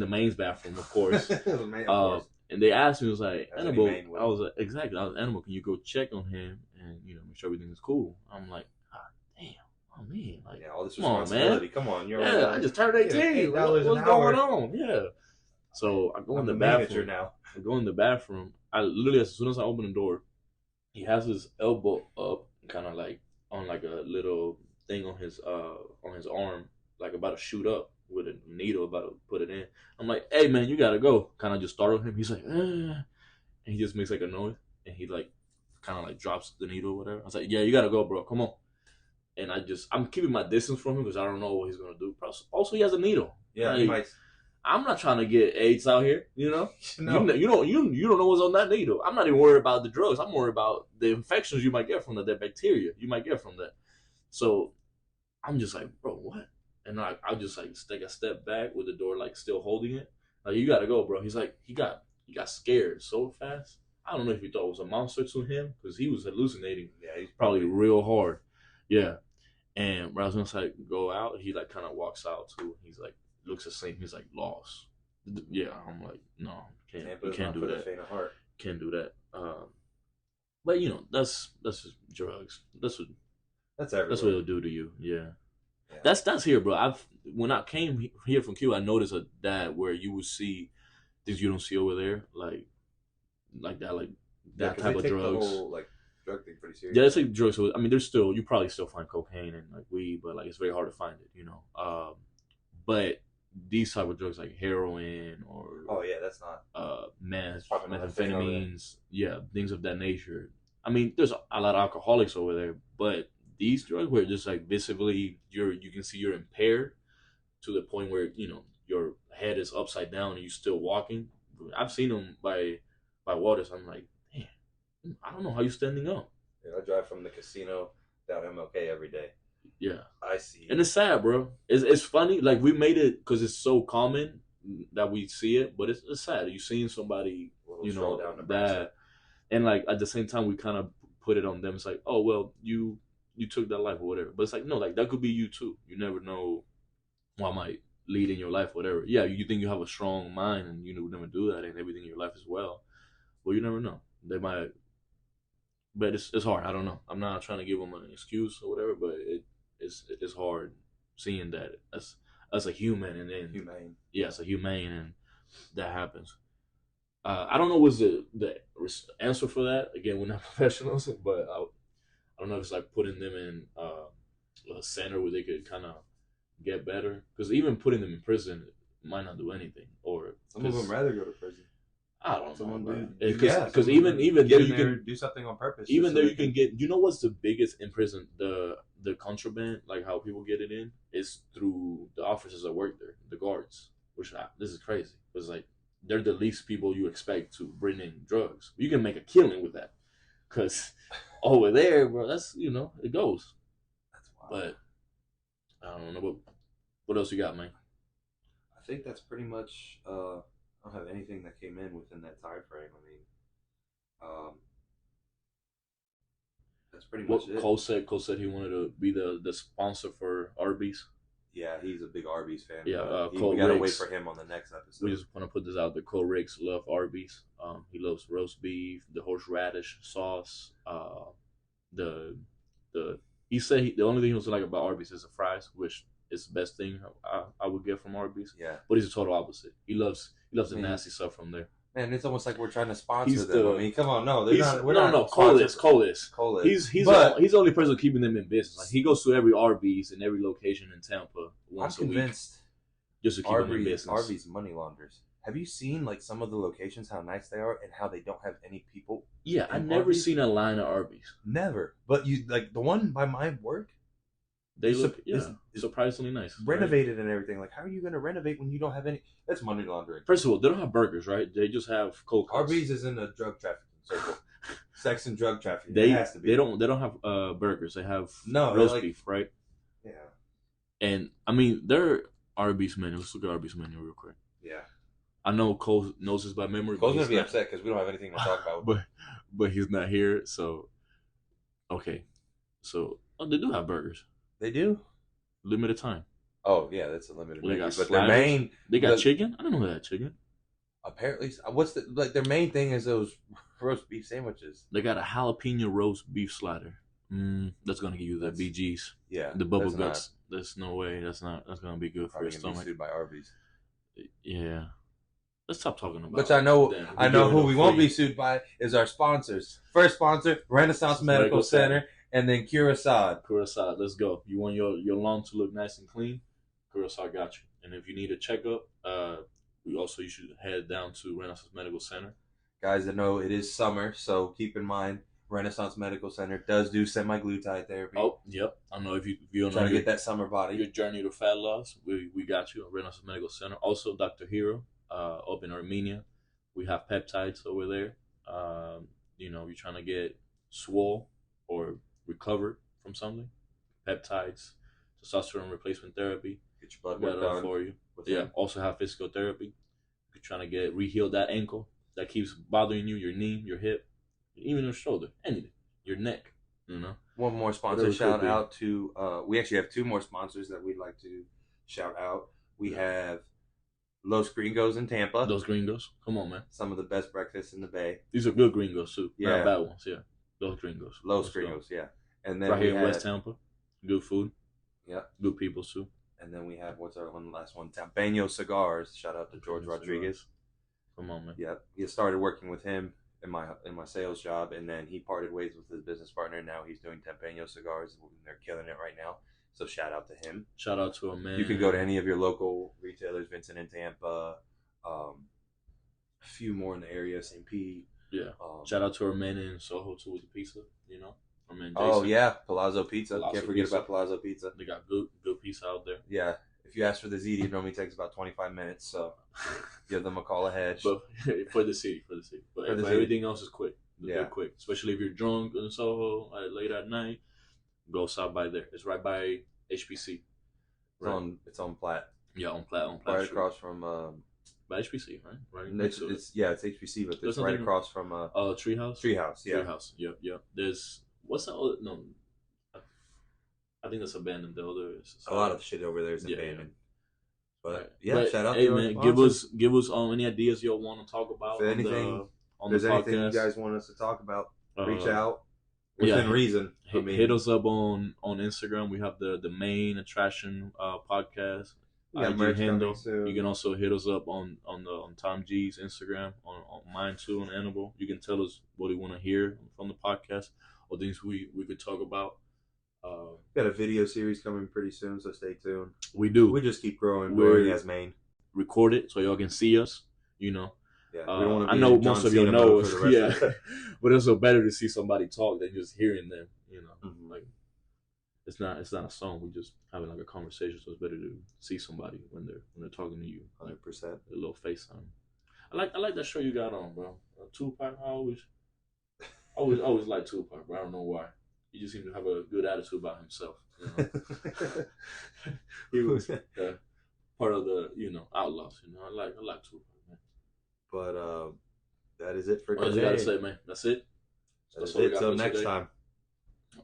men's bathroom, of course. Man, of course. And they asked me, it was like, As any Anibal. man would. I was like, exactly. I was Anibal. Can you go check on him and make sure everything is cool? I'm like, ah, damn. Oh man, like, Yeah, all this come on, responsibility. man. Come on, you're Yeah, I just turned 18. $8 What's an going hour. on? Yeah. So I go in I'm the the manager bathroom. now. I go in the bathroom. I literally, as soon as I open the door, he has his elbow up, kind of like on like a little thing on his arm, like about to shoot up with a needle, about to put it in. I'm like, hey man, you gotta go. Kind of just startle him. He's like, and he just makes like a noise, and he like kind of like drops the needle or whatever. I was like, yeah, you gotta go, bro. Come on. And I'm keeping my distance from him because I don't know what he's gonna do. Also, he has a needle. Yeah, like, he might. I'm not trying to get AIDS out here, you know. No. You don't know what's on that needle. I'm not even worried about the drugs. I'm worried about the infections you might get from that, the bacteria you might get from that. So I'm just like, bro, what? And I'll just like take a step back with the door like still holding it. Like, you gotta go, bro. He's like, he got scared so fast. I don't know if he thought it was a monster to him because he was hallucinating. Yeah, he's Probably real hard. Yeah. And when I was gonna like go out, he like kind of walks out too. He's like looks the same. He's like lost. Yeah, I'm like, no, you can't do that. Faint of heart. Can't do that. But that's just drugs. That's everywhere. what it'll do to you. Yeah. Yeah. That's here, bro. When I came here from Cuba, I noticed that where you would see things you don't see over there, like that, like that type they of take drugs. The whole, like, drug thing pretty serious. Yeah, it's like drugs. So, I mean, you probably still find cocaine and like weed, but like it's very hard to find it, But these type of drugs like heroin or that's not methamphetamines, yeah, things of that nature. I mean, there's a lot of alcoholics over there, but these drugs where just like visibly you can see you're impaired to the point where your head is upside down and you're still walking. I've seen them by waters. I'm like, damn, I don't know how you're standing up. Yeah, I drive from the casino down MLK every day. Yeah, I see. And it's sad, bro. It's funny. Like, we made it because it's so common that we see it, but it's sad. You seeing somebody, that, and like at the same time, we kind of put it on them. It's like, oh well, you took that life or whatever. But it's like, no, like that could be you too. You never know what might lead in your life, whatever. Yeah, you think you have a strong mind and you would never do that and everything in your life as well. Well, you never know. They might, but it's hard. I don't know. I'm not trying to give them an excuse or whatever, but it's hard seeing that as a human and then humane. Yeah, it's a humane and that happens. I don't know what's the answer for that. Again, we're not professionals, but I don't know if it's like putting them in a center where they could kind of get better. Because even putting them in prison might not do anything. Or some of them rather go to prison. I don't know. Because even though you can do something on purpose. Even though you can get, what's the biggest in prison? The contraband, like how people get it in, is through the officers that work there, the guards. This is crazy because like they're the least people you expect to bring in drugs. You can make a killing with that, because over there, bro, that's it goes. That's wild. But I don't know. What else you got, man? I think that's pretty much. I don't have anything that came in within that time frame. I mean, that's pretty much it. Cole said he wanted to be the sponsor for Arby's. Yeah, he's a big Arby's fan. Yeah, we gotta wait for him on the next episode. We just want to put this out there. Cole Riggs loves Arby's. He loves roast beef, the horseradish sauce. He said the only thing he was like about Arby's is the fries, which is the best thing I would get from Arby's. Yeah, but he's the total opposite. He loves the nasty stuff from there. Man, it's almost like we're trying to sponsor them. I mean, come on, no, they're not. We're not. No, Cole is. He's the only person keeping them in business. Like, he goes to every Arby's in every location in Tampa once a week. Just to keep them in business. Arby's money launders. Have you seen like some of the locations, how nice they are, and how they don't have any people? Yeah, I've never seen a line of Arby's. Never. But you like the one by my work. They It's, look, it's, it's surprisingly nice, right? renovated and everything. Like, how are you going to renovate when you don't have any? That's money laundering. First of all, they don't have burgers, right? They just have cold cuts. Arby's is in a drug trafficking circle. Sex and drug trafficking. They it has to be. they don't have burgers. They have no roast like, beef, right? Yeah. And I mean, their Arby's menu. Let's look at Arby's menu real quick. Yeah. I know Cole knows this by memory. Cole's gonna be upset because we don't have anything to talk about. but he's not here, so okay. So they do have burgers. They do. Limited time. Oh yeah, that's a limited Well, menu. But sliders. their main, they got chicken. I don't know they had chicken. Apparently, what's their main thing is those roast beef sandwiches. They got a jalapeno roast beef slider. That's gonna give you the BGs. Yeah, the bubble guts. There's no way. That's gonna be good for your stomach. Sued by Arby's. Yeah. Let's stop talking about. Which I know who we won't be sued by is our sponsors. First sponsor, Renaissance Medical Center, and then Curacao. Curacao, let's go. You want your lawn to look nice and clean? Curacao got you. And if you need a checkup, you should head down to Renaissance Medical Center. Guys, I know it is summer, so keep in mind Renaissance Medical Center does do semaglutide therapy. Oh, yep. I know if you don't trying to get that summer body, your journey to fat loss, we got you at Renaissance Medical Center. Also, Dr. Hero. Up in Armenia, we have peptides over there. You're trying to get swole or recovered from something. Peptides, testosterone replacement therapy. Get your blood work done for you. Yeah. Also have physical therapy. You're trying to reheal that ankle that keeps bothering you, your knee, your hip, even your shoulder, anything, your neck. One more sponsor shout out to. We actually have two more sponsors that we'd like to shout out. We have Los Gringos in Tampa. Those Gringos. Come on, man. Some of the best breakfasts in the Bay. These are good Gringos, too. Yeah. Not bad ones, yeah. Los Gringos. Los Gringos, yeah. And then right here in West Tampa. Good food. Yeah. Good people, too. And then we have, what's our last one? Tampeño Cigars. Shout out to George Rodriguez. Cigars. Come on, man. Yeah. He started working with him in my sales job, and then he parted ways with his business partner. Now he's doing Tampeño Cigars. They're killing it right now. So shout out to him. Shout out to him, man. You can go to any of your local retailers, Vincent in Tampa, a few more in the area, St. Pete. Yeah. Shout out to our man in Soho too with the pizza. Our man Jason. Oh yeah, Palazzo Pizza. Can't forget about Palazzo Pizza. They got good pizza out there. Yeah. If you ask for the ZD, it normally takes about 25 minutes. So give them a call ahead. But for the city. But for everything else is quick. They're quick. Especially if you're drunk in Soho late at night. Go stop by there. It's right by HPC. It's on Platt. Yeah, on Platt. Right across from by HPC, right? Right. It's HPC, but it's right across from Treehouse. Treehouse, yeah. Treehouse. Yep. There's what's that other no I think that's abandoned. The other is a lot of shit over there is abandoned. But shout out hey, to man, give us any ideas y'all want to talk about on the podcast. Anything you guys want us to talk about, reach out. Within reason. Hit us up on Instagram. We have the main attraction podcast. IG handle. You can also hit us up on Tom G's Instagram, on mine too, on Anibal. You can tell us what you want to hear from the podcast or things we could talk about. Got a video series coming pretty soon, so stay tuned. We do. We just keep growing as Maine. Record it so y'all can see us. Yeah, I know most of you know us. Yeah, but it's so better to see somebody talk than just hearing them. Mm-hmm. Like it's not a song. We just having like a conversation. So it's better to see somebody when they're talking to you. 100%. A little FaceTime. I like that shirt you got on, bro. Tupac. I always like Tupac, but I don't know why. He just seemed to have a good attitude about himself. He was part of the Outlaws. I like Tupac. But that is it for today. What you gotta say, man? That's it. That's it. Till next time.